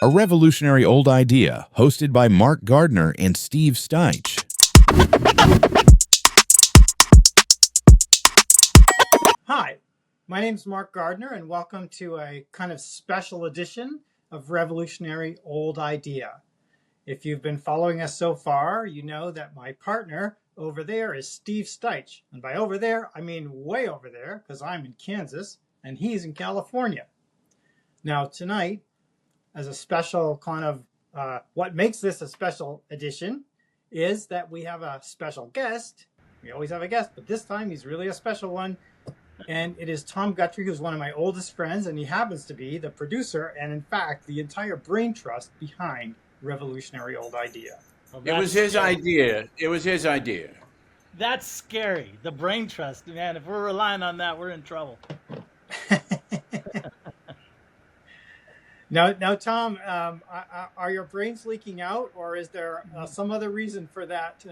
A Revolutionary Old Idea, hosted by Mark Gardner and Steve Steich. Hi, my name's Mark Gardner, and welcome to a kind of special edition of Revolutionary Old Idea. If you've been following us so far, you know that my partner over there is Steve Steich. And by over there, I mean way over there, because I'm in Kansas and he's in California. Now, tonight, as a special kind of, what makes this a special edition is that we have a special guest. We always have a guest, but this time he's really a special one. And it is Tom Guttry, who's one of my oldest friends, and he happens to be the producer and, in fact, the entire brain trust behind Revolutionary Old Idea. Well, it was his idea. It was his idea. That's scary. The brain trust, man. If we're relying on that, we're in trouble. Now, Tom, are your brains leaking out, or is there some other reason for that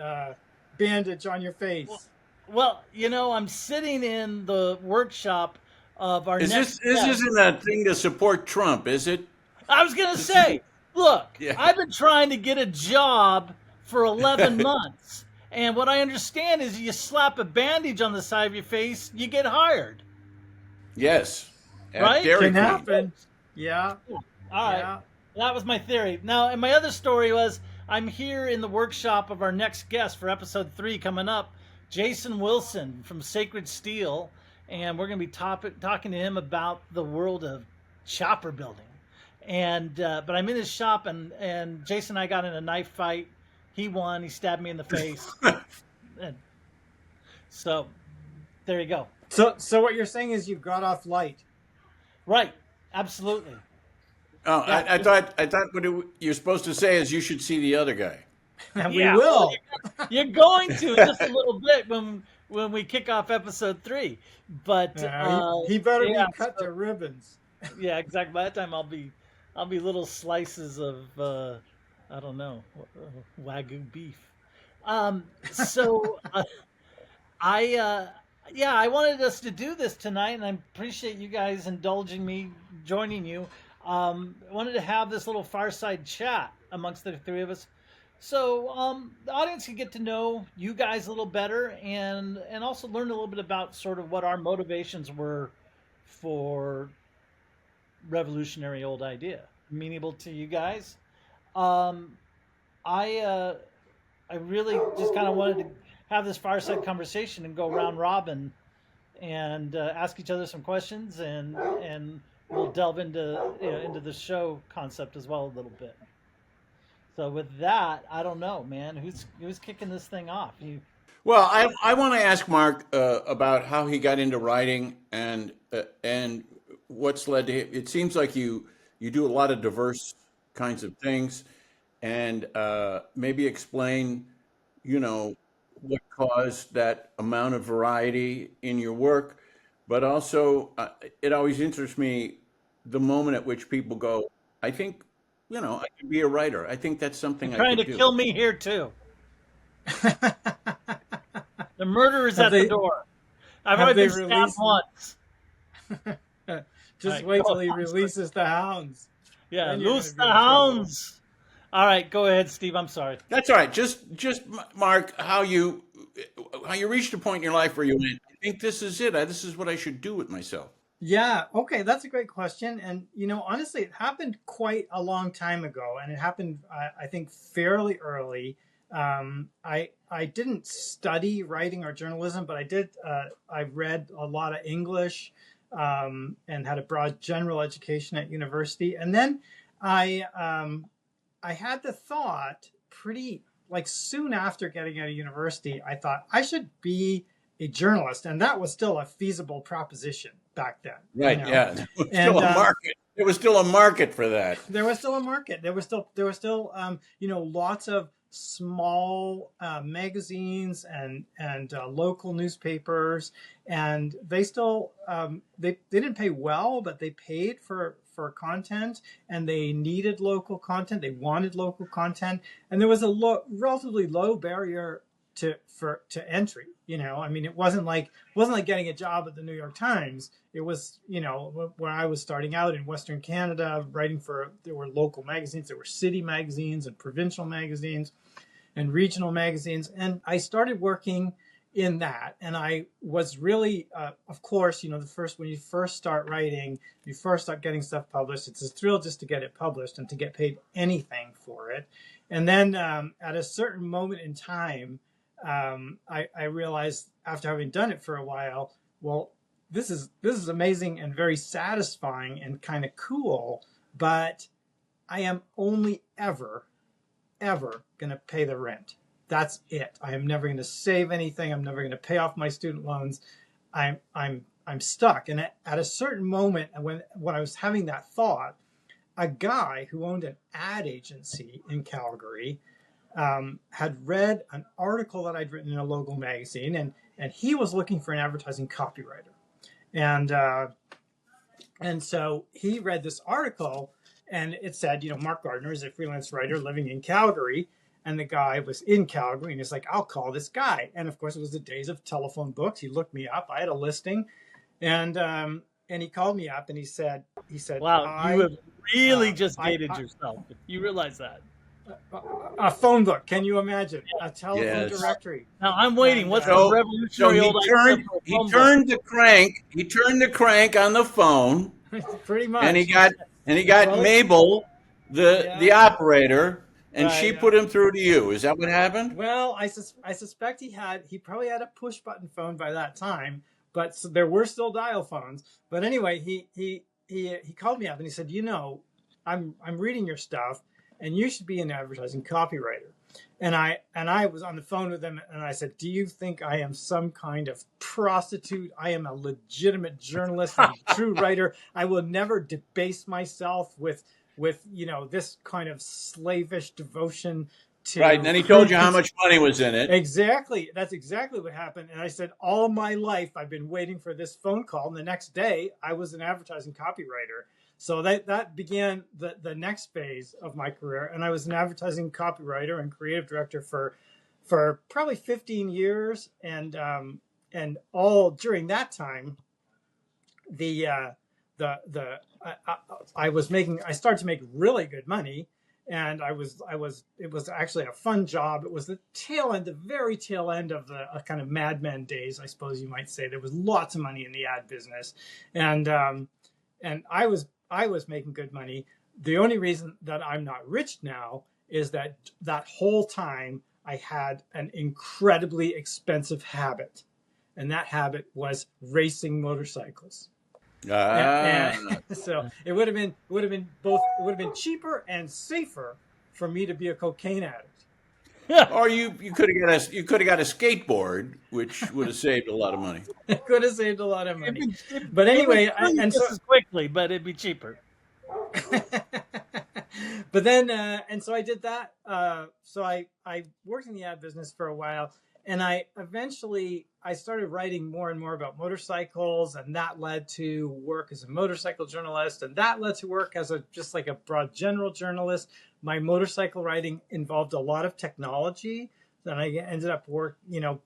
bandage on your face? Well, you know, I'm sitting in the workshop of our This isn't a thing to support Trump, is it? I was going to say, look, yeah. I've been trying to get a job for 11 months. And what I understand is you slap a bandage on the side of your face, you get hired. Yes. Right? Can happen. Yeah. All right. Yeah. That was my theory. Now, and my other story was I'm here in the workshop of our next guest for episode 3 coming up, Jason Wilson from Sacred Steel. And we're going to be talking to him about the world of chopper building. And but I'm in his shop, and Jason and I got in a knife fight. He won. He stabbed me in the face. So there you go. So what you're saying is you've got off light. Right. Absolutely. Oh, yeah. I thought what you're supposed to say is you should see the other guy. We will. You're going to just a little bit when we kick off episode 3. But he better be cut to ribbons. Yeah, exactly. By that time I'll be little slices of I don't know, Wagyu beef. I wanted us to do this tonight, and I appreciate you guys indulging me, joining you. I wanted to have this little fireside chat amongst the 3 of us. So the audience can get to know you guys a little better and also learn a little bit about sort of what our motivations were for Revolutionary Old Idea. Amenable to you guys. I really just kind of wanted to have this fireside conversation and go round robin and ask each other some questions, and we'll delve into the show concept as well a little bit. So with that, I don't know, man, who's kicking this thing off? Well, I want to ask Mark about how he got into writing and what's led to him. It seems like you do a lot of diverse kinds of things, and maybe explain, what caused that amount of variety in your work. But also, it always interests me the moment at which people go, I think, I could be a writer. I think that's something I could do. Trying to kill me here too. The murder is at the door. I've already been stabbed once. Just wait till he releases the hounds. Yeah, loose the hounds. All right, go ahead, Steve. I'm sorry. That's all right. Just Mark, how you reached a point in your life where you went, I think this is it. This is what I should do with myself. Yeah. Okay. That's a great question. And, honestly, it happened quite a long time ago, and it happened, I think, fairly early. I didn't study writing or journalism, but I read a lot of English, and had a broad general education at university. And then I had the thought soon after getting out of university, I thought I should be a journalist. And that was still a feasible proposition back then. Right. Yeah. There was still a market. There was still a market for that. There was still a market. There was still lots of small magazines and local newspapers, and they still they didn't pay well, but they paid for content, and they needed local content. They wanted local content, and there was a relatively low barrier to entry. I mean, it wasn't like getting a job at the New York Times. It was, when I was starting out in Western Canada, there were local magazines, there were city magazines and provincial magazines and regional magazines, and I started working in that. And I was really, of course, when you first start writing, you first start getting stuff published, it's a thrill just to get it published and to get paid anything for it. And then at a certain moment in time, I realized, after having done it for a while, well, this is amazing and very satisfying and kind of cool, but I am only ever going to pay the rent. That's it. I am never going to save anything. I'm never going to pay off my student loans. I'm stuck. And at a certain moment, when I was having that thought, a guy who owned an ad agency in Calgary had read an article that I'd written in a local magazine, and he was looking for an advertising copywriter. And so he read this article, and it said, Mark Gardner is a freelance writer living in Calgary. And the guy was in Calgary, and he's like, I'll call this guy. And of course, it was the days of telephone books. He looked me up. I had a listing, and he called me up, and he said, wow, you have really just dated yourself. You realize that. A phone book. Can you imagine? A telephone directory. Now I'm waiting. What's the revolutionary old idea? He turned the crank on the phone. Pretty much. And he got Mabel, the operator. And she put him through to you. Is that what happened? Well, I suspect he probably had a push button phone by that time, but there were still dial phones. But anyway, he called me up and he said, I'm reading your stuff, and you should be an advertising copywriter. And I was on the phone with him, and I said, do you think I am some kind of prostitute? I am a legitimate journalist, and a true writer. I will never debase myself with this kind of slavish devotion to... Right, and then he told you how much money was in it. Exactly. That's exactly what happened. And I said, all my life, I've been waiting for this phone call. And the next day, I was an advertising copywriter. So that began the next phase of my career. And I was an advertising copywriter and creative director for probably 15 years. And all during that time, I started to make really good money, and it was actually a fun job. It was the very tail end of the kind of Mad Men days, I suppose you might say. There was lots of money in the ad business, and I was making good money. The only reason that I'm not rich now is that whole time I had an incredibly expensive habit, and that habit was racing motorcycles. So it would have been cheaper and safer for me to be a cocaine addict. Or you could have got a skateboard, which would have saved a lot of money. It could have saved a lot of money. But anyway, quickly, but it'd be cheaper. But then, and so I did that. So I worked in the ad business for a while, and I started writing more and more about motorcycles, and that led to work as a motorcycle journalist, and that led to work as just like a broad general journalist. My motorcycle writing involved a lot of technology. Then I ended up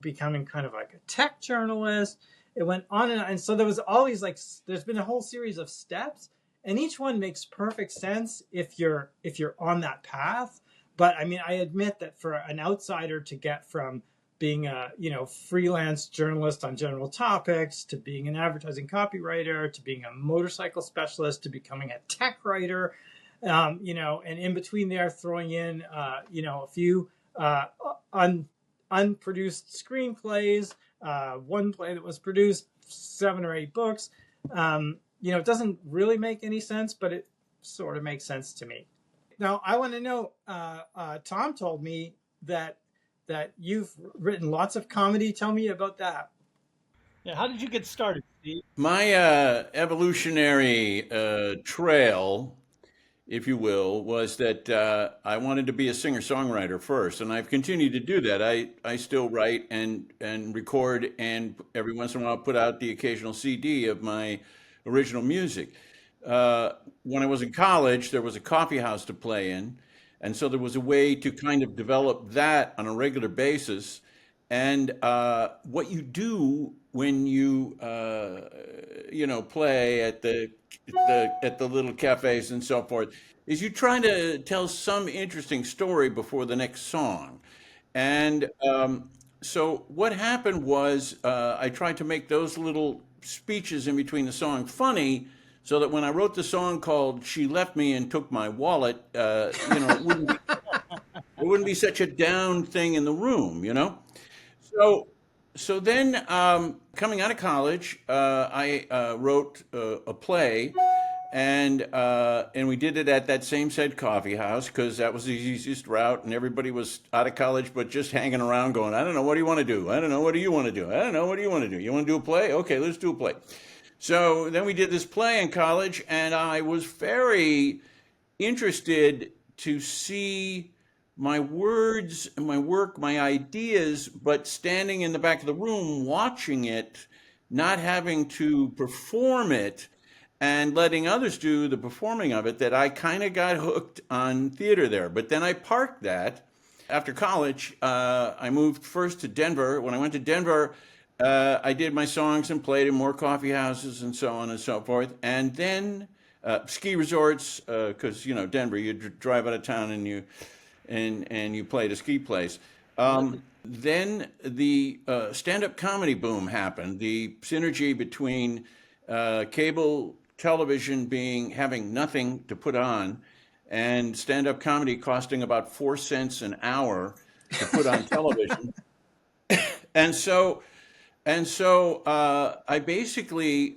becoming kind of like a tech journalist. It went on and so there was all these there's been a whole series of steps, and each one makes perfect sense if you're on that path. But I mean, I admit that for an outsider to get from being a freelance journalist on general topics to being an advertising copywriter to being a motorcycle specialist to becoming a tech writer, and in between there throwing in a few unproduced screenplays, one play that was produced, 7 or 8 books. It doesn't really make any sense, but it sort of makes sense to me. Now I want to know, Tom told me that you've written lots of comedy. Tell me about that. Yeah, how did you get started, Steve? My evolutionary trail, if you will, was that I wanted to be a singer-songwriter first, and I've continued to do that. I still write and record, and every once in a while put out the occasional CD of my original music. When I was in college, there was a coffee house to play in. And so there was a way to kind of develop that on a regular basis. and what you do when you play at the little cafes and so forth is you try to tell some interesting story before the next song. And so what happened was I tried to make those little speeches in between the song funny so that when I wrote the song called She Left Me and Took My Wallet, it wouldn't be such a down thing in the room, you know? So, so then, coming out of college, I wrote a play, and we did it at that same said coffee house because that was the easiest route, and everybody was out of college but just hanging around, going, "I don't know, what do you want to do? I don't know, what do you want to do? I don't know, what do you want to do? You want to do a play? Okay, let's do a play." So then we did this play in college, and I was very interested to see my words, my work, my ideas, but standing in the back of the room watching it, not having to perform it and letting others do the performing of it, that I kind of got hooked on theater there. But then I parked that. After college, I moved first to Denver. When I went to Denver, I did my songs and played in more coffee houses and so on and so forth. And then ski resorts, because Denver, you drive out of town and you play at a ski place. Then the stand-up comedy boom happened. The synergy between cable television having nothing to put on, and stand-up comedy costing about 4 cents an hour to put on television. And so I basically,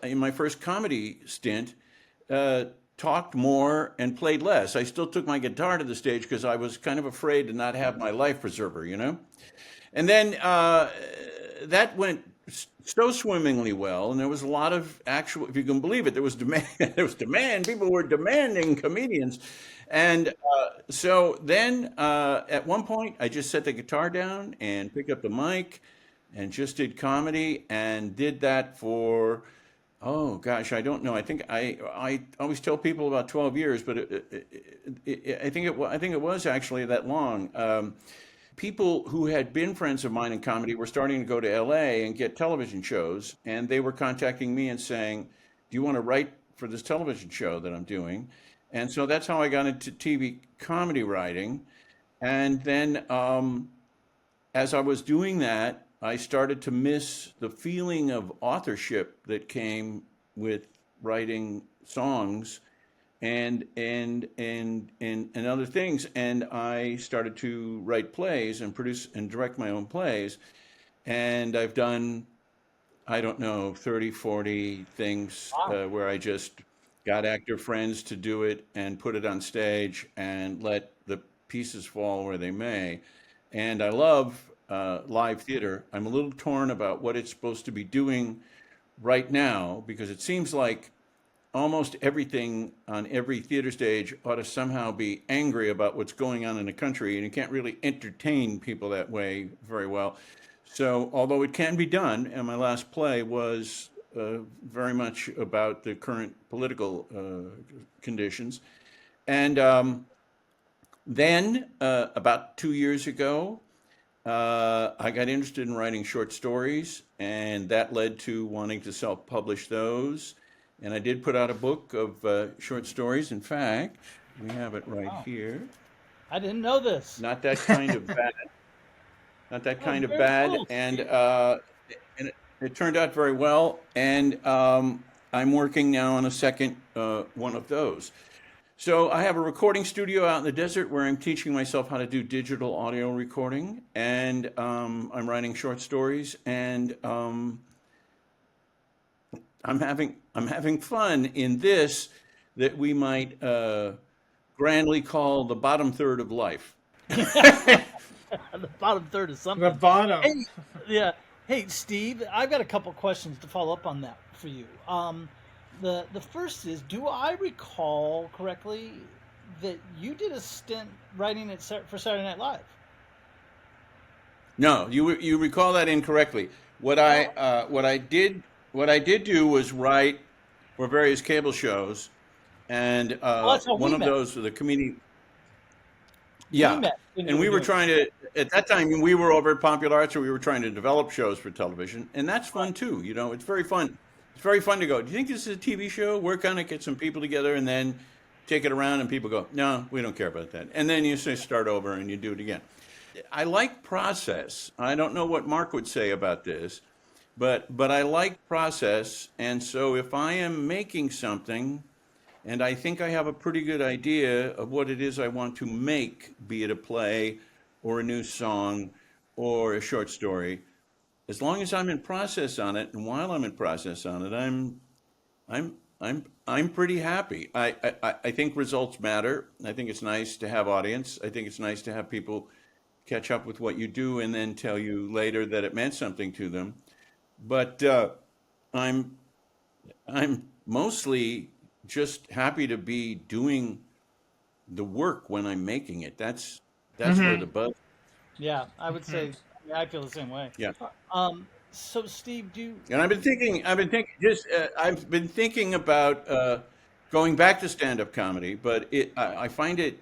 in my first comedy stint, talked more and played less. I still took my guitar to the stage because I was kind of afraid to not have my life preserver, And then that went so swimmingly well, and there was a lot of actual, if you can believe it, there was demand. There was demand. People were demanding comedians. And so then at one point, I just set the guitar down and picked up the mic and just did comedy and did that for, oh gosh, I don't know. I think I always tell people about 12 years, but I think it was actually that long. People who had been friends of mine in comedy were starting to go to LA and get television shows, and they were contacting me and saying, "Do you want to write for this television show that I'm doing?" And so that's how I got into TV comedy writing. And then as I was doing that, I started to miss the feeling of authorship that came with writing songs and other things. And I started to write plays and produce and direct my own plays. And I've done, I don't know, 30, 40 things where I just got actor friends to do it and put it on stage and let the pieces fall where they may. And I love live theater. I'm a little torn about what it's supposed to be doing right now, because it seems like almost everything on every theater stage ought to somehow be angry about what's going on in the country, and you can't really entertain people that way very well. So, although it can be done, and my last play was very much about the current political conditions. And then, about 2 years ago, I got interested in writing short stories, and that led to wanting to self-publish those. And I did put out a book of short stories. In fact, we have it right Wow. here. I didn't know this. Not that kind of bad. Not that Oh, kind of very bad. cool, And Steve. it turned out very well. And I'm working now on a second one of those. So I have a recording studio out in the desert where I'm teaching myself how to do digital audio recording, and I'm writing short stories, and I'm having fun in this that we might grandly call the bottom third of life. The bottom third is The something. bottom. Hey, yeah. Hey, Steve, I've got a couple questions to follow up on that for you. The first is, do I recall correctly that you did a stint writing it for Saturday Night Live? No, you recall that incorrectly. What I Oh, did do was write for various cable shows, and well, that's how one we of met. those, the comedian. we Yeah, met when you and were we were doing it. trying to at that time we were over at Popular Arts, so we were trying to develop shows for television, and that's Right. fun too. You know, it's very fun. It's very fun to go. Do you think this is a TV show? We're gonna get some people together and then take it around, and people go, "No, we don't care about that," and then you say start over and you do it again. I like process. I don't know what Mark would say about this, but I like process, and so if I am making something and I think I have a pretty good idea of what it is I want to make, be it a play or a new song or a short story. As long as I'm in process on it, and while I'm in process on it, I'm pretty happy. I think results matter. I think it's nice to have audience. I think it's nice to have people catch up with what you do and then tell you later that it meant something to them. But I'm I'm mostly just happy to be doing the work when I'm making it. That's where Hmm. the buzz. Yeah, I would say yeah, I feel the same way. Yeah. So Steve, do you, And I've been thinking about going back to stand-up comedy, but I find it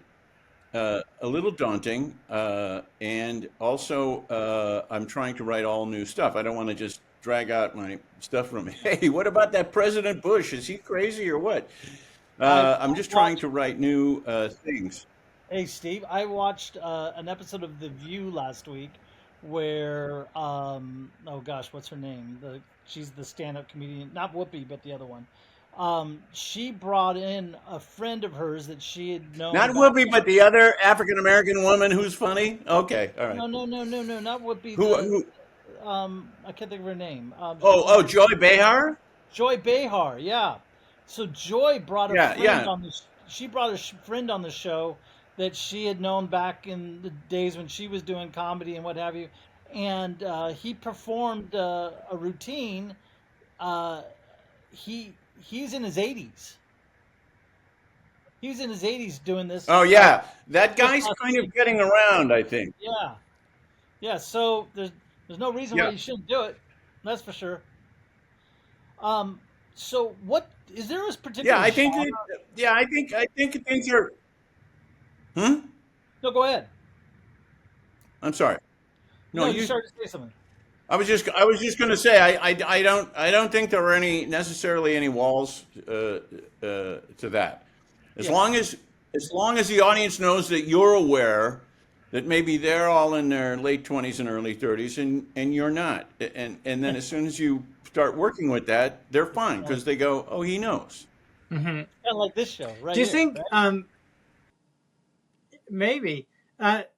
a little daunting, and also I'm trying to write all new stuff. I don't want to just drag out my stuff from. Hey, what about that President Bush? Is he crazy or what? I I'm just trying watched? to write new things. Hey Steve, I watched an episode of The View last week where oh gosh, what's her name? She's the stand-up comedian, not Whoopi, but the other one. She brought in a friend of hers that she had known Not back. Whoopi, but the other African American woman who's funny. Okay, all right. No, not Whoopi. Who? The Who? I can't think of her name. Joy Behar. Joy Behar, yeah. So Joy brought a Yeah, friend yeah. on the. She brought a friend on the show that she had known back in the days when she was doing comedy and what have you, and he performed a routine. Uh, he's in his 80s. He was in his 80s doing this Oh yeah, that just guy's last kind of week. getting around, I think. Yeah, yeah. So there's no reason why Yeah, you shouldn't do it. That's for sure. Um, so what is there a yeah. particular I think genre? it. Yeah, I think things are. Hmm. No, go ahead. I'm sorry. No, No, you you. started to say something. I was just going to say I don't think there are any necessarily any walls to that. As Yeah. long as the audience knows that you're aware that maybe they're all in their late 20s and early 30s and you're not. And then as soon as you start working with that, they're fine Kind because they go, "Oh, he knows." Hmm. of like this show right Do you here, think right? maybe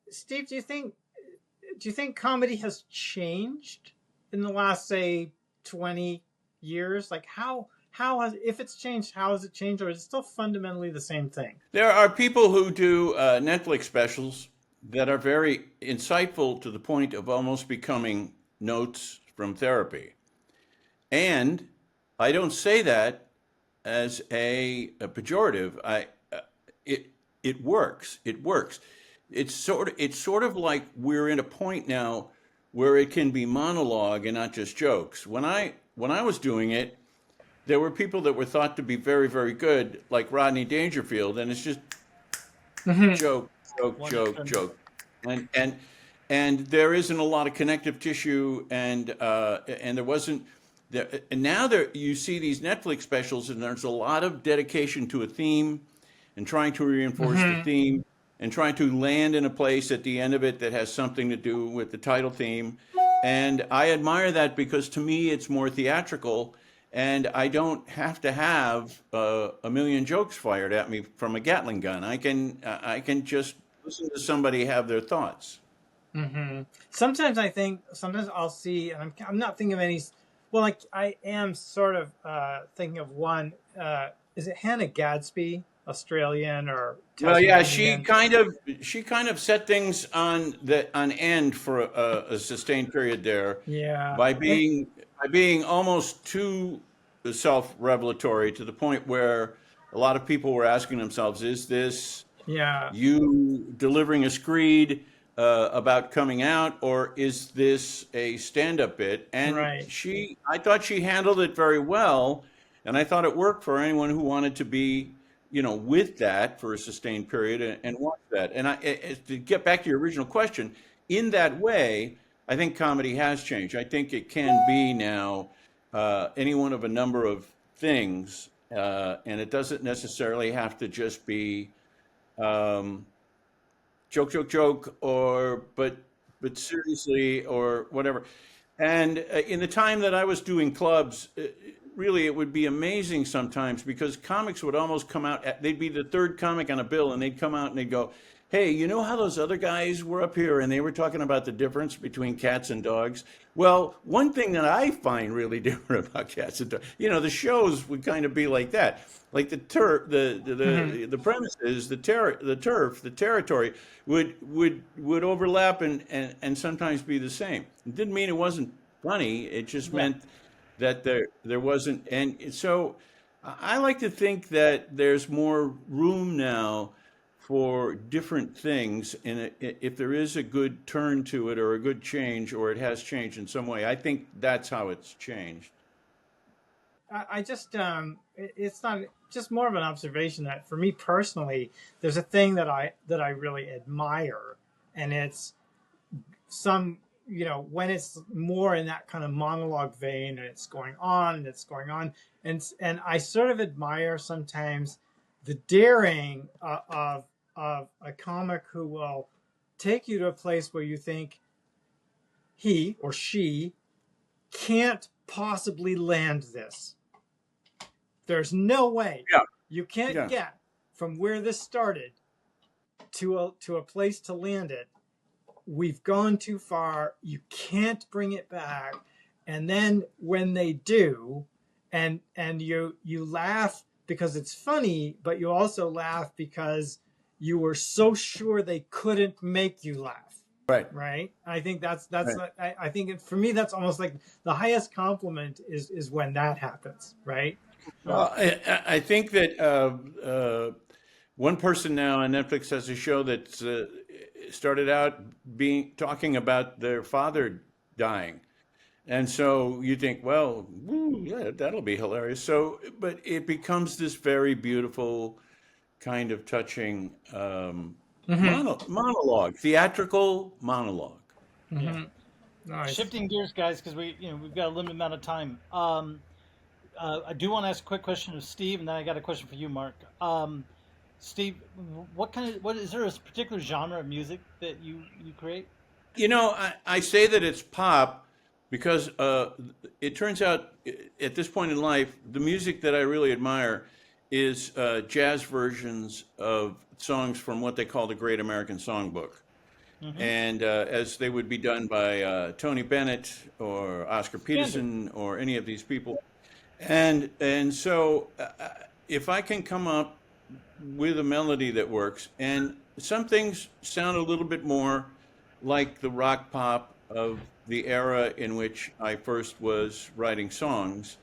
Steve? Do you think comedy has changed in the last, say, 20 years? Like how has, if it's changed, how has it changed, or is it still fundamentally the same thing? There are people who do Netflix specials that are very insightful to the point of almost becoming notes from therapy. And I don't say that as a pejorative. It it works. It works. It's sort of like we're in a point now where it can be monologue and not just jokes. When I was doing it, there were people that were thought to be very very good, like Rodney Dangerfield, and it's just Hmm. joke, joke, One joke, after another. joke, and and and there isn't a lot of connective tissue, and there wasn't. There, and now there you see these Netflix specials, and there's a lot of dedication to a theme, and trying to reinforce the Hmm. theme, and trying to land in a place at the end of it that has something to do with the title theme, and I admire that because to me it's more theatrical, and I don't have to have a million jokes fired at me from a Gatling gun. I can just listen to somebody have their thoughts. Hmm. Sometimes I'll see, and I'm not thinking of any. Well, like I am sort of thinking of one. Is it Hannah Gadsby, Australian or Well, yeah, Tasmanian? she kind of set things on end for a sustained period there Yeah, by and being almost too self-revelatory to the point where a lot of people were asking themselves, "Is this yeah, you delivering a screed about coming out, or is this a stand-up bit?" And right. I thought she handled it very well, and I thought it worked for anyone who wanted to be with that for a sustained period and watch that. And to get back to your original question, in that way, I think comedy has changed. I think it can be now any one of a number of things, and it doesn't necessarily have to just be um, joke, joke, joke, but seriously or whatever. And in the time that I was doing clubs, really it would be amazing sometimes because comics would almost come out. They'd be the third comic on a bill, and they'd come out and they'd go, "Hey, you know how those other guys were up here and they were talking about the difference between cats and dogs? Well, one thing that I find really different about cats and dogs, the shows would kind of be like that. Like the premises, the territory would overlap and sometimes be the same. It didn't mean it wasn't funny. It just meant that there wasn't. And so I like to think that there's more room now for different things, and if there is a good turn to it or a good change, or it has changed in some way, I think that's how it's changed. I just it's not just more of an observation that for me personally, there's a thing that I really admire, and it's some when it's more in that kind of monologue vein, and it's going on and it's going on, and I sort of admire sometimes the daring of a comic who will take you to a place where you think he or she can't possibly land this. There's no way you can't get from where this started to a place to land it. We've gone too far. You can't bring it back. And then when they do, and you laugh because it's funny, but you also laugh because you were so sure they couldn't make you laugh. Right. I think that's I think for me that's almost like the highest compliment is when that happens. Right. Well, I think that one person now on Netflix has a show that started out talking about their father dying. And so you think, well, yeah, that'll be hilarious. So, but it becomes this very beautiful, kind of touching monologue, theatrical monologue. Yeah. Nice. Shifting gears, guys, because we've got a limited amount of time. I do want to ask a quick question of Steve, and then I got a question for you, Mark. Steve, what is there a particular genre of music that you create? I say that it's pop because it turns out at this point in life, the music that I really admire is jazz versions of songs from what they call the Great American Songbook. And as they would be done by Tony Bennett or Oscar Peterson or any of these people. And so if I can come up with a melody that works, and some things sound a little bit more like the rock pop of the era in which I first was writing songs,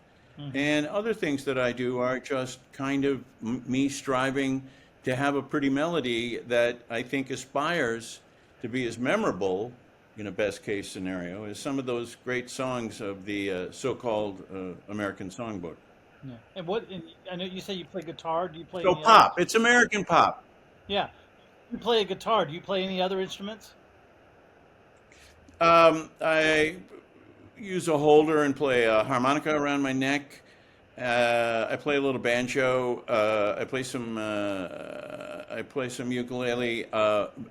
and other things that I do are just kind of me striving to have a pretty melody that I think aspires to be as memorable in a best case scenario as some of those great songs of the so-called American Songbook. Yeah. And I know you say you play guitar. Do you play So any pop, other? it's American pop. Yeah. You play a guitar. Do you play any other instruments? I use a holder and play a harmonica around my neck. I play a little banjo. I play some ukulele.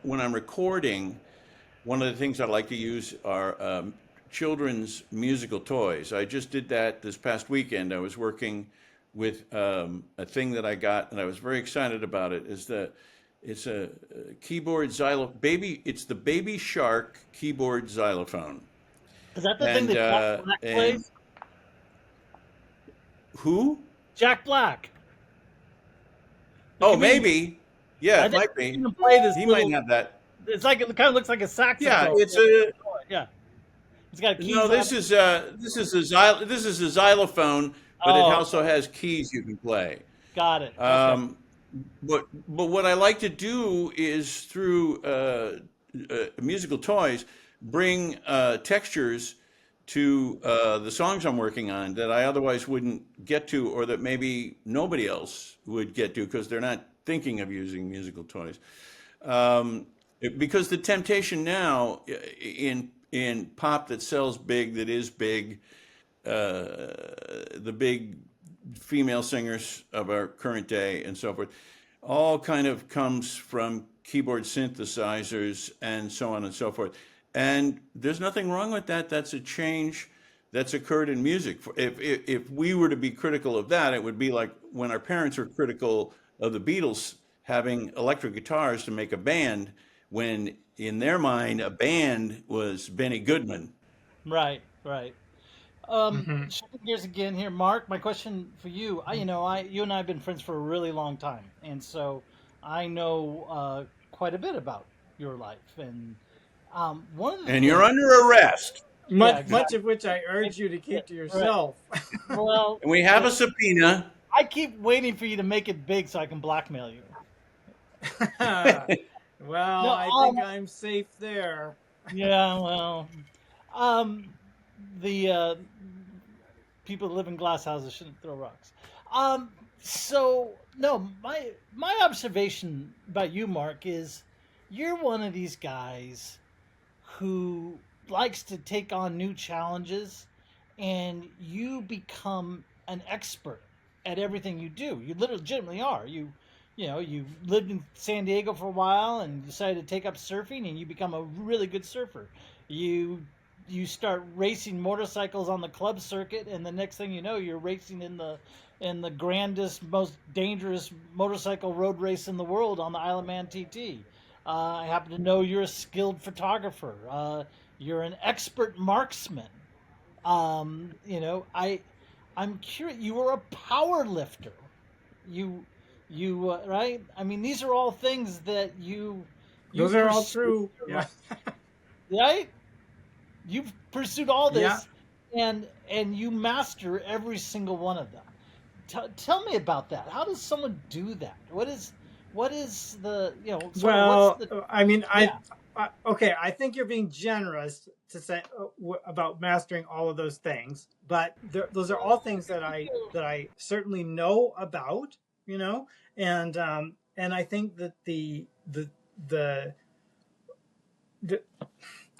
When I'm recording, one of the things I like to use are children's musical toys. I just did that this past weekend. I was working with a thing that I got, and I was very excited about it. It's a keyboard xylophone. It's the Baby Shark keyboard xylophone. Is that the thing that Jack Black plays? Who? Jack Black. Oh, maybe. Yeah, it might be. He might have that. It's like it kind of looks like a saxophone. Yeah, it's a. Yeah. It's got keys. No, this is a xylophone, but it also has keys you can play. Got it. Okay. But what I like to do is through musical toys bring textures to the songs I'm working on that I otherwise wouldn't get to, or that maybe nobody else would get to because they're not thinking of using musical toys. Because the temptation now in pop that sells big, that is big, the big female singers of our current day and so forth, all kind of comes from keyboard synthesizers and so on and so forth. And there's nothing wrong with that. That's a change that's occurred in music. If we were to be critical of that, it would be like when our parents were critical of the Beatles having electric guitars to make a band, when in their mind a band was Benny Goodman. Right, right. Hmm. Shifting gears again here, Mark. My question for you, you and I have been friends for a really long time, and so I know quite a bit about your life. And one of the And you're things, under arrest. yeah, Much exactly. of which I urge you to Yeah, keep to right. yourself. Well, And we have a subpoena. I keep waiting for you to make it big so I can blackmail you. Well, No, I think I'm safe there. yeah, well, um, the people that live in glass houses shouldn't throw rocks. Um, so no, my observation about you, Mark, is you're one of these guys who likes to take on new challenges, and you become an expert at everything you do. You literally legitimately are. You lived in San Diego for a while and decided to take up surfing, and you become a really good surfer. You you start racing motorcycles on the club circuit, and the next thing you know, you're racing in the grandest, most dangerous motorcycle road race in the world on the Isle of Man TT. I happen to know you're a skilled photographer. You're an expert marksman. I'm curious. You were a power lifter. You, right? I mean, these are all things that you Those are all pursue, true. Yeah. right? You've pursued all Yeah. this, and you master every single one of them. Tell me about that. How does someone do that? What is the sort of what's Well, the I mean, yeah. okay, I think you're being generous to say about mastering all of those things, but those are all things that I certainly know about, you know, and I think that the the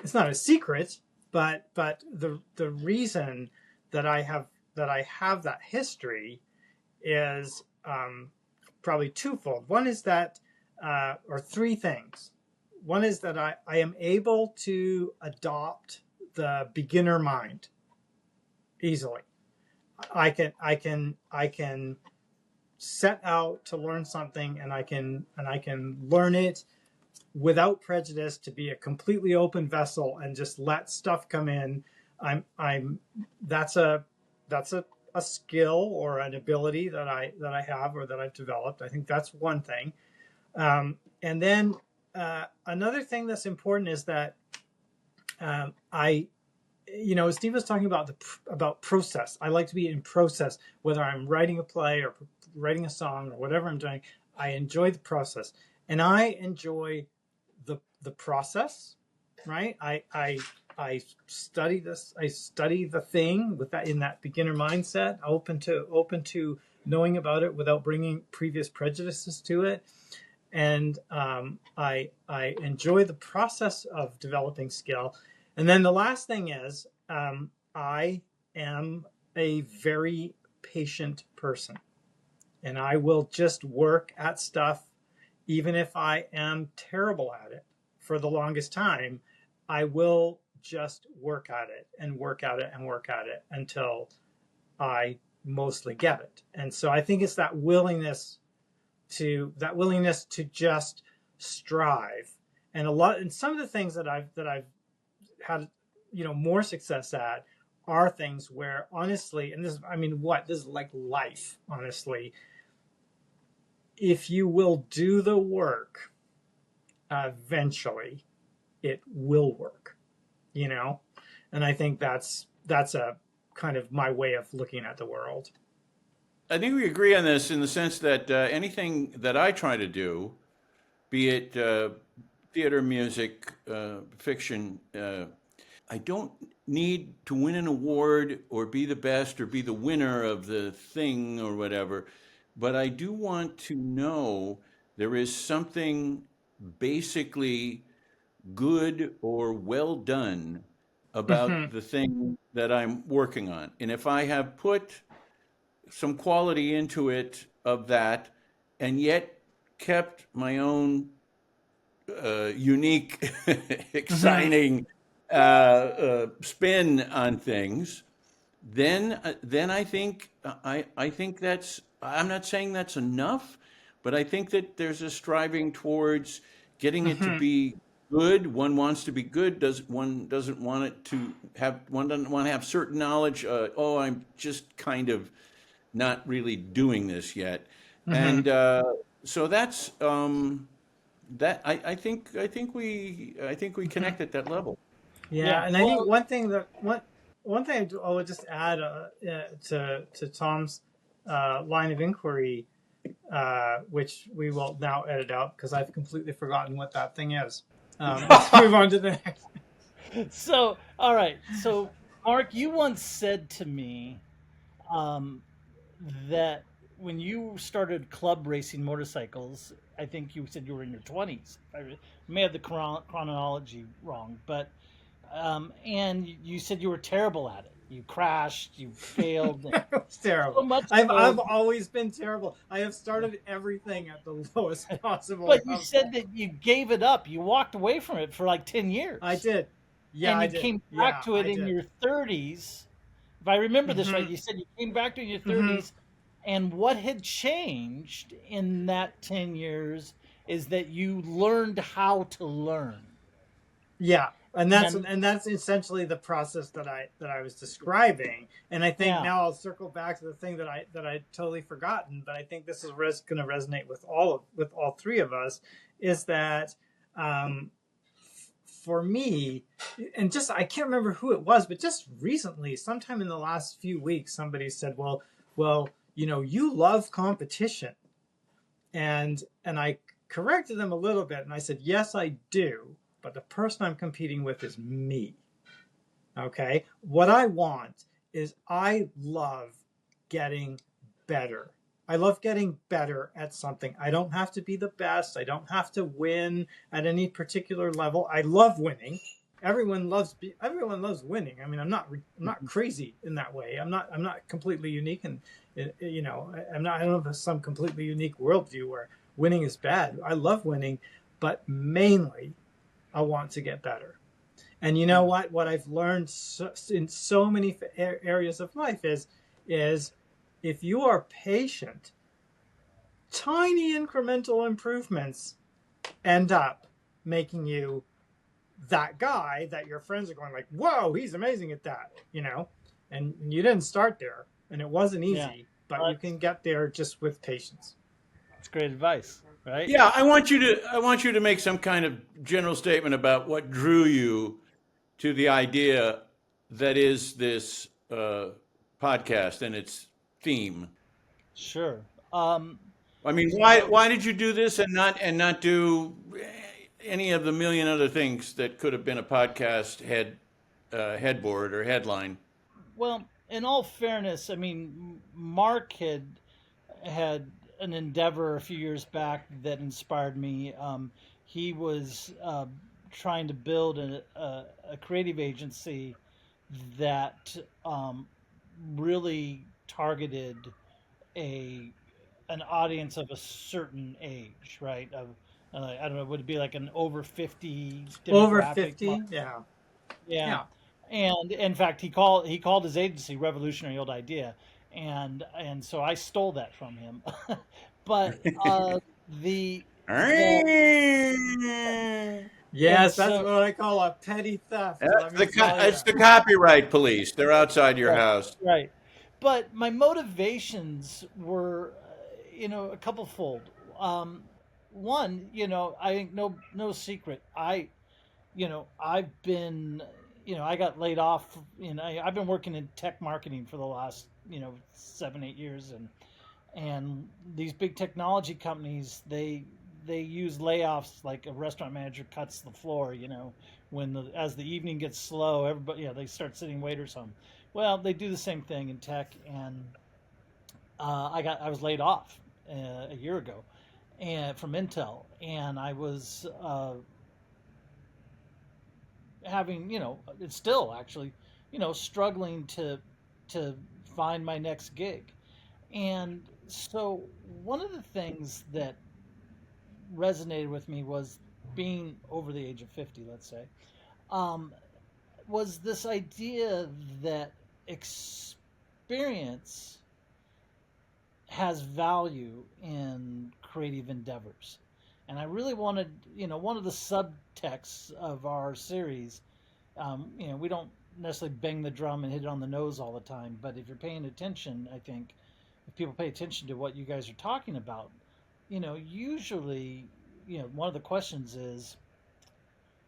it's not a secret, but the reason that I have that history is probably twofold. One is that, or three things. One is that I am able to adopt the beginner mind easily. I can set out to learn something, and I can learn it without prejudice, to be a completely open vessel and just let stuff come in. I'm that's a skill or an ability that I have, or that I've developed. I think that's one thing. And then another thing that's important is that I, Steve was talking about process. I like to be in process, whether I'm writing a play or writing a song or whatever I'm doing. I enjoy the process, and I enjoy the process, right? I study this. I study the thing with that, in that beginner mindset, open to knowing about it without bringing previous prejudices to it. And I enjoy the process of developing skill. And then the last thing is, I am a very patient person, and I will just work at stuff even if I am terrible at it for the longest time. I will just work at it and work at it and work at it until I mostly get it. And so I think it's that willingness to just strive. And some of the things that I've had, more success at, are things where, honestly, and this is like life, honestly, if you will do the work, eventually it will work, you know? And I think that's a kind of my way of looking at the world. I think we agree on this in the sense that anything that I try to do, be it theater, music, fiction, I don't need to win an award or be the best or be the winner of the thing or whatever, but I do want to know there is something basically good or well done about Hmm. the thing that I'm working on. And if I have put some quality into it of that and yet kept my own unique, Hmm. exciting spin on things, then I think that's, I'm not saying that's enough, but I think that there's a striving towards getting it to Hmm. be good. One wants to be good. Doesn't want it to have, one doesn't want to have certain knowledge. Oh, I'm just kind of not really doing this yet, Hmm. and so that's that. I think we Hmm. connect at that level. Yeah, Yeah. and I think Well, one thing I would just add to Tom's line of inquiry, which we will now edit out because I've completely forgotten what that thing is. Let's move on to the next. so all right. So Mark, you once said to me um, that when you started club racing motorcycles, I think you said you were in your 20s. I may have the chronology wrong, but and you said you were terrible at it. You crashed, you failed, It was so terrible. much so. I've always been terrible. I have started everything at the lowest possible But you level. said that you gave it up. You walked away from it for like 10 I years. did. Yeah, And I you did. came back Yeah, to it I in did. your 30s. If I remember this right, Hmm. you said you came back to it in your Hmm. 30s. And what had changed in that 10 years is that you learned how to learn. Yeah, And and that's essentially the process that I was describing. And I think yeah, now I'll circle back to the thing that I totally forgotten, but I think this is going to resonate with all three of us, is that um, for me, and just I can't remember who it was, but just recently, sometime in the last few weeks, somebody said, well, you love competition," and I corrected them a little bit, and I said, "Yes, I do, but the person I'm competing with is me." Okay, what I want is I love getting better. I love getting better at something. I don't have to be the best. I don't have to win at any particular level. I love winning. Everyone loves winning. I mean, I'm not crazy in that way. I'm not completely unique, and I don't have some completely unique worldview where winning is bad. I love winning, but mainly I want to get better. And you know yeah, what? What I've learned in so many areas of life is if you are patient, tiny incremental improvements end up making you that guy that your friends are going like, "Whoa, he's amazing at that," And you didn't start there, and it wasn't yeah. easy, but Well, you can get there just with patience. that's great advice, right? Yeah, I want you to make some kind of general statement about what drew you to the idea that is this podcast and its theme. Sure. Um, I mean, so why did you do this and not do any of the million other things that could have been a podcast headboard or headline? Well, in all fairness, I mean, Mark had an endeavor a few years back that inspired me. He was trying to build a creative agency that really targeted a an audience of a certain age, right? Of I don't know, would it be like an over 50 Over demographic? 50, yeah, Yeah, yeah. and in fact, he called his agency "Revolutionary Old Idea," and so I stole that from him. But the the and Yes, that's so what I call a petty theft. Let me tell you. It's the copyright police. They're outside your right, house. right. But my motivations were, a couple fold. One, I think no secret. I've been, I got laid off. I've been working in tech marketing for the last, 7, 8 years, and these big technology companies, they use layoffs like a restaurant manager cuts the floor. As the evening gets slow, everybody they start sitting waiters home. Well, they do the same thing in tech, and I was laid off a year ago, and from Intel, and I was having it's still actually struggling to find my next gig. And so one of the things that resonated with me was being over the age of 50, let's say, um, was this idea that experience has value in creative endeavors. And I really wanted, one of the subtexts of our series, we don't necessarily bang the drum and hit it on the nose all the time, but if you're paying attention, I think if people pay attention to what you guys are talking about, usually, one of the questions is,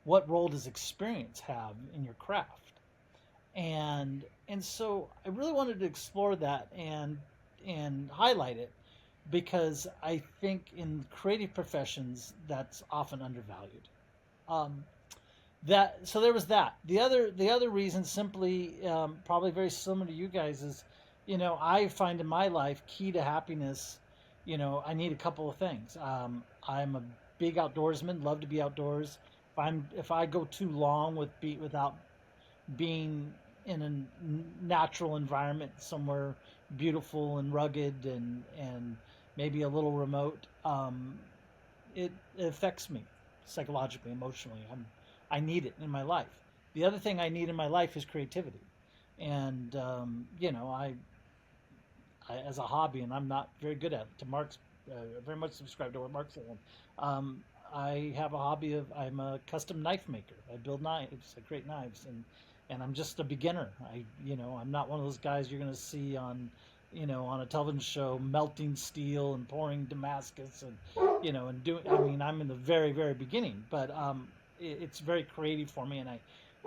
what role does experience have in your craft? And so I really wanted to explore that and highlight it, because I think in creative professions that's often undervalued. Um, so there was that. The other reason, simply probably very similar to you guys, is I find in my life key to happiness. I need a couple of things. I'm a big outdoorsman, love to be outdoors. If I go too long without being in a natural environment somewhere beautiful and rugged and maybe a little remote, it affects me psychologically, emotionally. I need it in my life. The other thing I need in my life is creativity, and I as a hobby, and I'm not very good at it. To Mark's, very much subscribe to what Mark said. I have a hobby of I'm a custom knife maker. I build knives, I create knives, and I'm just a beginner. I'm not one of those guys you're going to see on a television show melting steel and pouring Damascus and doing. I mean, I'm in the very, very beginning, but it's very creative for me, and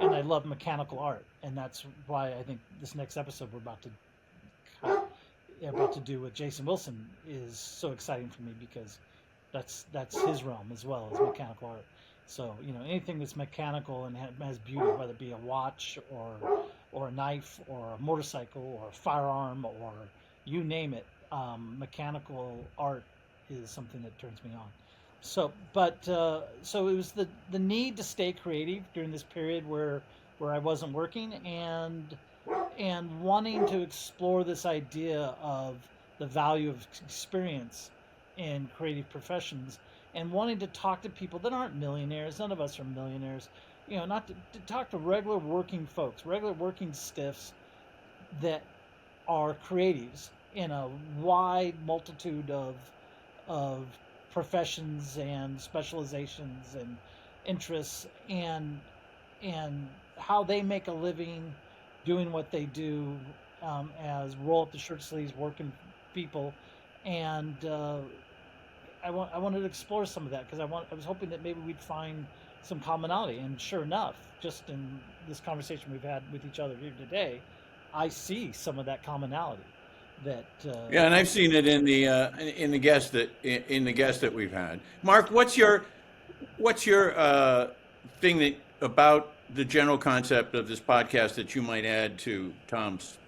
I love mechanical art, and that's why I think this next episode we're about to do with Jason Wilson is so exciting for me, because that's his realm as well as mechanical art. So anything that's mechanical and has beauty, whether it be a watch or a knife or a motorcycle or a firearm or you name it, mechanical art is something that turns me on. So it was the need to stay creative during this period where I wasn't working, and wanting to explore this idea of the value of experience in creative professions, and wanting to talk to people that aren't millionaires. None of us are millionaires. Not to talk to regular working folks, regular working stiffs that are creatives in a wide multitude of professions and specializations and interests, and how they make a living doing what they do, as roll up the shirt sleeves working people. And I wanted to explore some of that, because I was hoping that maybe we'd find some commonality, and sure enough, just in this conversation we've had with each other here today, I see some of that commonality. That Yeah, and I've seen it in the guest that we've had. Mark, what's your thing that about the general concept of this podcast that you might add to Tom's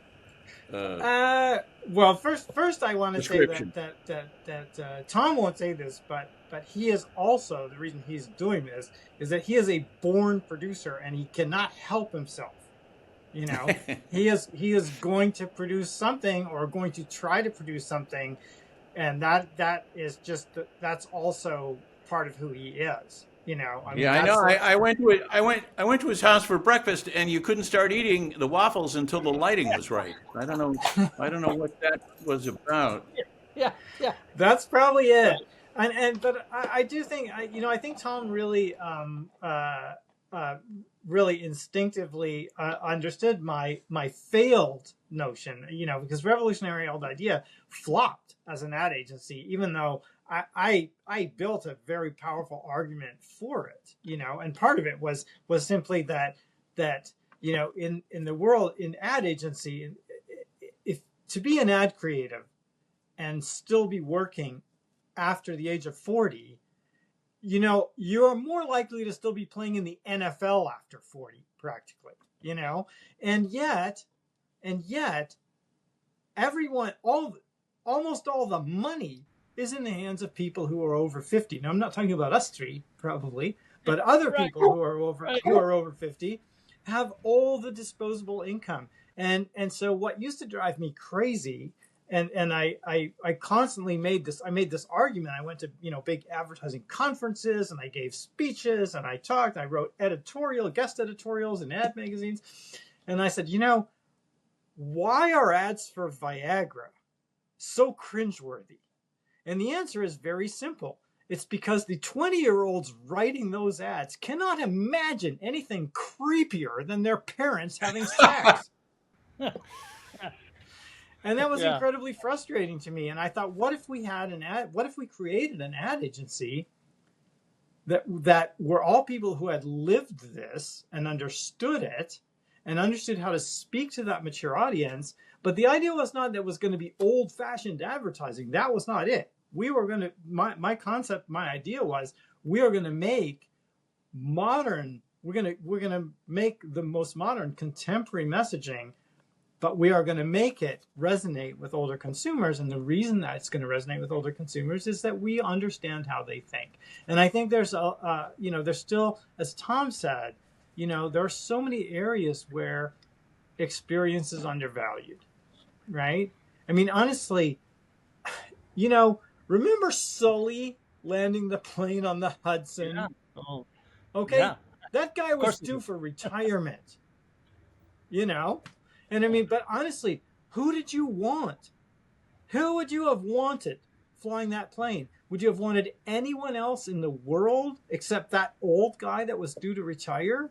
Well, first I want to say description? that Tom won't say this, but he is also, the reason he's doing this is that he is a born producer, and he cannot help himself. He is going to produce something, or going to try to produce something, and that is that's also part of who he is. Yeah, I know. I went to his house for breakfast, and you couldn't start eating the waffles until the lighting was right. I don't know what that was about. yeah, yeah. That's probably it. But I do think I think Tom really really instinctively understood my failed notion, because Revolutionary Old Idea flopped as an ad agency, even though I built a very powerful argument for it, and part of it was simply that in the world, in ad agency, if to be an ad creative and still be working after the age of 40 you are more likely to still be playing in the NFL after 40, practically, and yet everyone, almost all the money is in the hands of people who are over 50. Now, I'm not talking about us three, probably, but other Right. people who are over 50 have all the disposable income. And so what used to drive me crazy, and I constantly made this argument. I went to big advertising conferences, and I gave speeches, and I talked. I wrote guest editorials in ad magazines, and I said, why are ads for Viagra so cringeworthy? And the answer is very simple. It's because the 20-year-olds writing those ads cannot imagine anything creepier than their parents having sex. And that was incredibly frustrating to me. And I thought, what if we created an ad agency that were all people who had lived this and understood it and understood how to speak to that mature audience. But the idea was not that it was going to be old-fashioned advertising. That was not it. We were going to, my idea was, we are going to make modern, we're going to make the most modern contemporary messaging, but we are going to make it resonate with older consumers. And the reason that it's going to resonate with older consumers is that we understand how they think. And I think there's there's still, as Tom said, there are so many areas where experience is undervalued, right? I mean, honestly, remember Sully landing the plane on the Hudson? Yeah. Oh, okay, yeah. That guy was due for retirement, And I mean, but honestly, who did you want? Who would you have wanted flying that plane? Would you have wanted anyone else in the world except that old guy that was due to retire?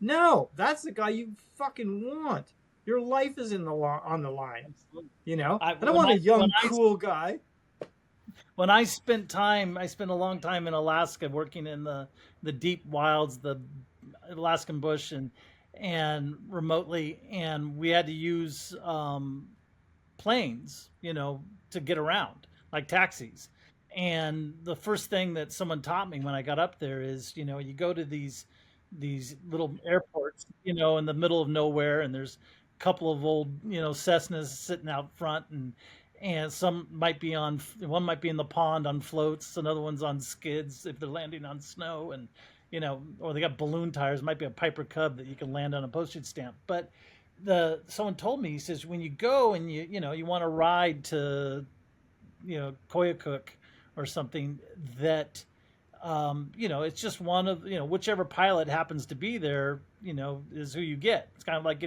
No, that's the guy you fucking want. Your life is on the line. I don't want a young, cool guy. When I spent a long time in Alaska working in the deep wilds, the Alaskan bush, and remotely, and we had to use planes, to get around, like taxis. And the first thing that someone taught me when I got up there is, you go to these little airports, in the middle of nowhere, and there's a couple of old, Cessnas sitting out front, and one might be in the pond on floats, another one's on skids if they're landing on snow, and or they got balloon tires. It might be a Piper Cub that you can land on a postage stamp. But someone told me, he says, when you go and you want to ride to Koyukuk or something, that it's just one of whichever pilot happens to be there, is who you get. It's kind of like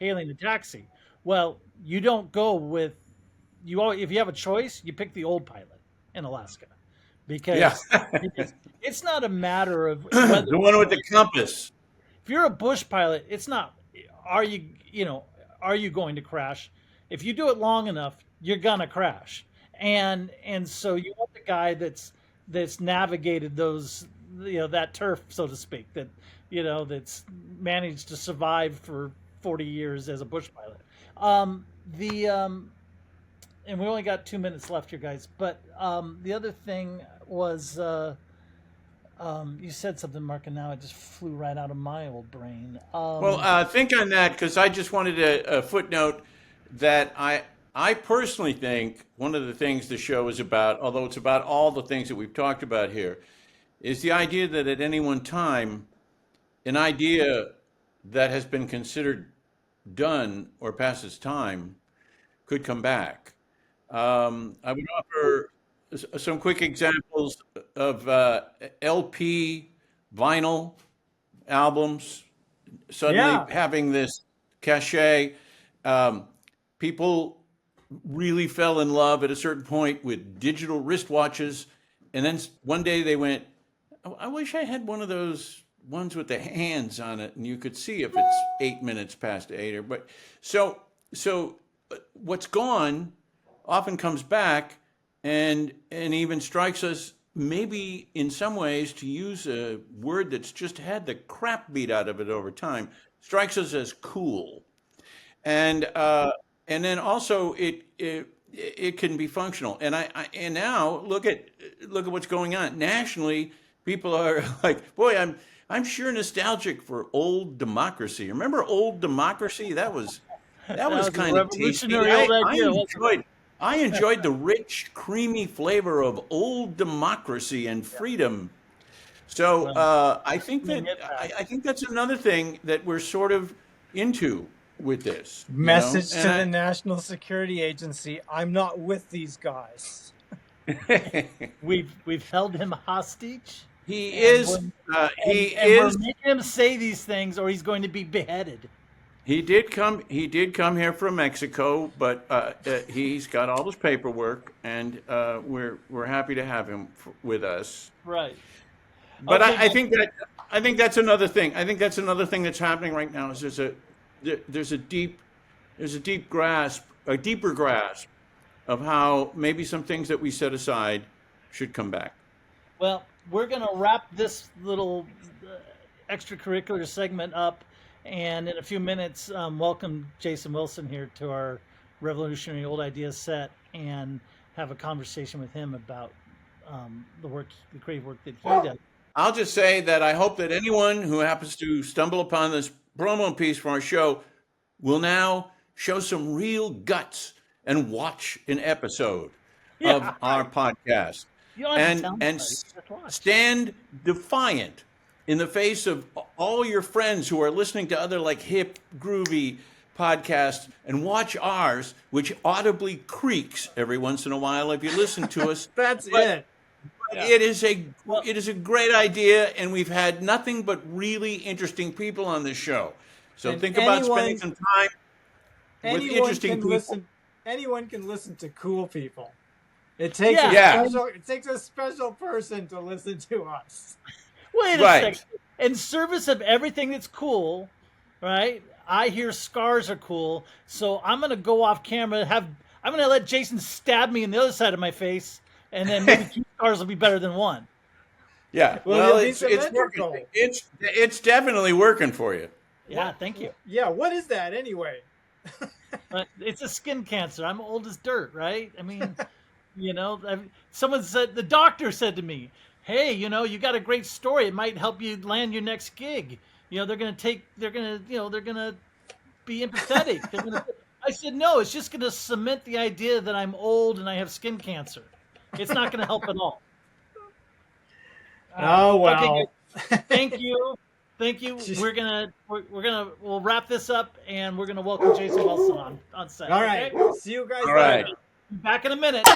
hailing a taxi. Well, you don't go with if you have a choice, you pick the old pilot in Alaska, because it's not a matter of whether the one with the compass. If you're a bush pilot, it's not are you going to crash? If you do it long enough, you're gonna crash. And so you want the guy that's navigated those, that turf, so to speak, that's managed to survive for 40 years as a bush pilot. And we only got 2 minutes left here, guys. But the other thing was, you said something, Mark, and now it just flew right out of my old brain. Think on that, because I just wanted a footnote that I personally think one of the things the show is about, although it's about all the things that we've talked about here, is the idea that at any one time, an idea that has been considered done or past its time could come back. I would offer some quick examples of LP vinyl albums suddenly having this cachet. People really fell in love at a certain point with digital wristwatches, and then one day they went, "Oh, I wish I had one of those ones with the hands on it, and you could see if it's 8 minutes past 8 or." But so what's gone often comes back, and even strikes us, maybe in some ways, to use a word that's just had the crap beat out of it over time, strikes us as cool. And then also it can be functional. And now look at what's going on nationally. people are like, boy, I'm sure nostalgic for old democracy. Remember old democracy? That was That was a kind of tasty. revolutionary old idea, wasn't it? I enjoyed the rich, creamy flavor of old democracy and freedom. So Well, bring it back. I think that's another thing that we're sort of into with this, you know. Message to the National Security Agency: I'm not with these guys. We've held him hostage, He and is and we're making him say these things, or he's going to be beheaded. he did come here from Mexico, but he's got all his paperwork, and we're happy to have him with us. Right. But Okay, I think that's another thing. I think that's another thing that's happening right now is there's a deeper grasp of how maybe some things that we set aside should come back. well, we're going to wrap this little extracurricular segment up, and in a few minutes, welcome Jason Wilson here to our Revolutionary Old Ideas set, and have a conversation with him about the creative work that he does. I'll just say that I hope that anyone who happens to stumble upon this promo piece from our show will now show some real guts and watch an episode of our podcast You don't have to tell and anybody, just watch. stand defiant in the face of all your friends who are listening to other like hip, groovy podcasts, and watch ours, which audibly creaks every once in a while if you listen to us. That's But it. Yeah. it is a great idea, and we've had nothing but really interesting people on this show. So And think about anyone- spending some time with interesting people. Anyone can listen to cool people. It takes Yeah. it takes a special person to listen to us. Wait a Right. second. In service of everything that's cool, right? I hear scars are cool, so I'm gonna go off camera. I'm gonna let Jason stab me in the other side of my face, and then maybe 2 scars will be better than 1. Yeah, Well, well, you'll be it's symmetrical. working. It's definitely working for you. Yeah, thank you. Yeah, what is that anyway? But it's a skin cancer. I'm old as dirt, right? I mean, someone said, the doctor said to me, "Hey, you got a great story. It might help you land your next gig. They're gonna be empathetic." I said, "No, it's just gonna cement the idea that I'm old and I have skin cancer. It's not gonna help at all." Oh well. Okay, guys. Thank you. We'll wrap this up, and we're gonna welcome Jason Wilson on set. All right. Okay? See you guys All right. later. Back in a minute.